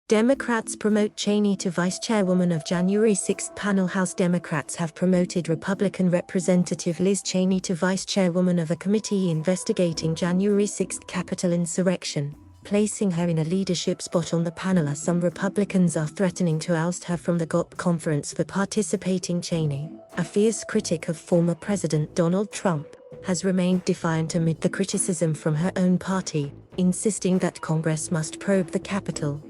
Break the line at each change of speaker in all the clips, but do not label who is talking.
Democrats promote Cheney to vice chairwoman of January 6 panelHouse. Democrats have promoted Republican Representative Liz Cheney to vice chairwoman of a committee investigating January 6 Capitol insurrection, placing her in a leadership spot on the panel as some Republicans are threatening to oust her from the GOP conference for participating. Cheney, a fierce critic of former President Donald Trump, has remained defiant amid the criticism from her own party, insisting that Congress must probe the Capitol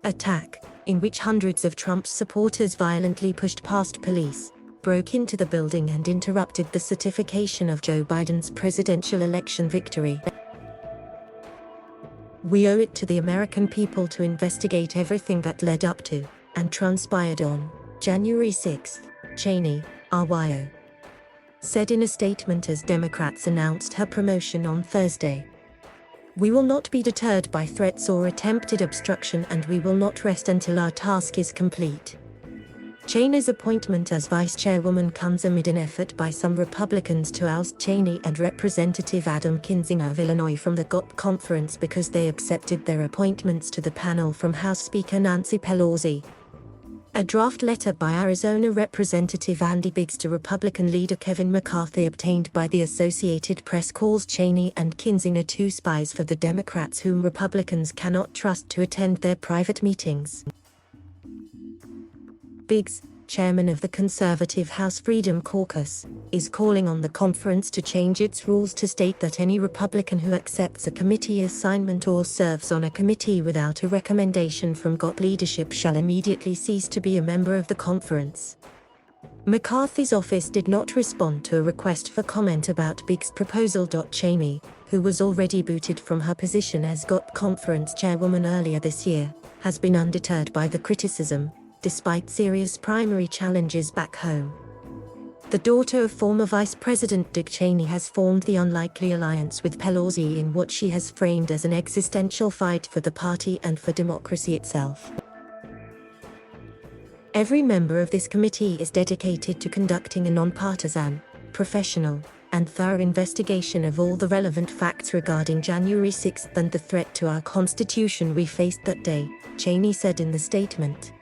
attack, in which hundreds of Trump's supporters violently pushed past police, broke into the building and interrupted the certification of Joe Biden's presidential election victory. We owe it to the American people to investigate everything that led up to, and transpired on, January 6, Cheney, RYO, said in a statement as Democrats announced her promotion on Thursday. We will not be deterred by threats or attempted obstruction, and we will not rest until our task is complete. Cheney's appointment as vice chairwoman comes amid an effort by some Republicans to oust Cheney and Representative Adam Kinzinger of Illinois from the GOP conference because they accepted their appointments to the panel from House Speaker Nancy Pelosi. A draft letter by Arizona Representative Andy Biggs to Republican leader Kevin McCarthy obtained by the Associated Press calls Cheney and Kinzinger two spies for the Democrats whom Republicans cannot trust to attend their private meetings. Biggs, chairman of the conservative House Freedom Caucus, is calling on the conference to change its rules to state that any Republican who accepts a committee assignment or serves on a committee without a recommendation from GOP leadership shall immediately cease to be a member of the conference. McCarthy's office did not respond to a request for comment about Biggs' proposal. Cheney, who was already booted from her position as GOP conference chairwoman earlier this year, has been undeterred by the criticism, despite serious primary challenges back home. The daughter of former Vice President Dick Cheney has formed the unlikely alliance with Pelosi in what she has framed as an existential fight for the party and for democracy itself. Every member of this committee is dedicated to conducting a nonpartisan, professional, and thorough investigation of all the relevant facts regarding January 6 and the threat to our Constitution we faced that day, Cheney said in the statement.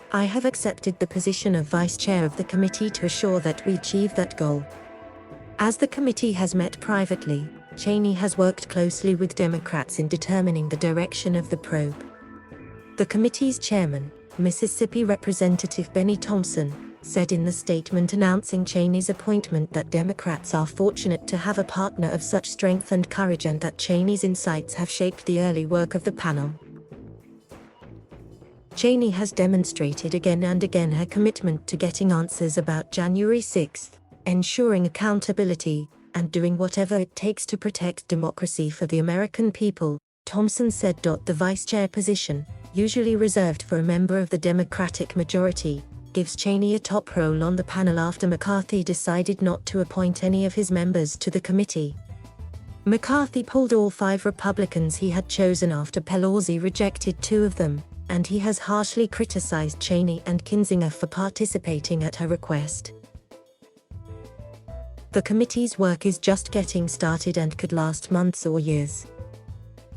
I have accepted the position of vice chair of the committee to assure that we achieve that goal. As the committee has met privately, Cheney has worked closely with Democrats in determining the direction of the probe. The committee's chairman, Mississippi Representative Benny Thompson, said in the statement announcing Cheney's appointment that Democrats are fortunate to have a partner of such strength and courage and that Cheney's insights have shaped the early work of the panel. Cheney has demonstrated again and again her commitment to getting answers about January 6, ensuring accountability, and doing whatever it takes to protect democracy for the American people, Thompson said. The vice chair position, usually reserved for a member of the Democratic majority, gives Cheney a top role on the panel after McCarthy decided not to appoint any of his members to the committee. McCarthy pulled all 5 Republicans he had chosen after Pelosi rejected 2 of them, and he has harshly criticized Cheney and Kinzinger for participating at her request. The committee's work is just getting started and could last months or years.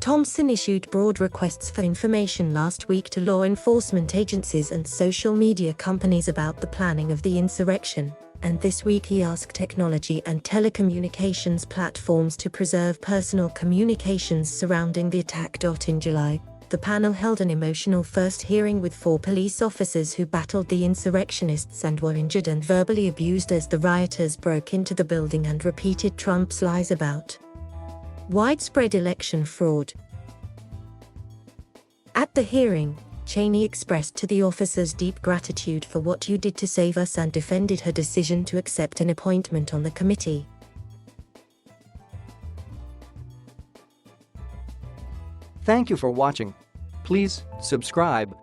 Thompson issued broad requests for information last week to law enforcement agencies and social media companies about the planning of the insurrection, and this week he asked technology and telecommunications platforms to preserve personal communications surrounding the attack. In July, the panel held an emotional first hearing with 4 police officers who battled the insurrectionists and were injured and verbally abused as the rioters broke into the building and repeated Trump's lies about widespread election fraud. At the hearing, Cheney expressed to the officers deep gratitude for what you did to save us and defended her decision to accept an appointment on the committee.
Thank you for watching. Please subscribe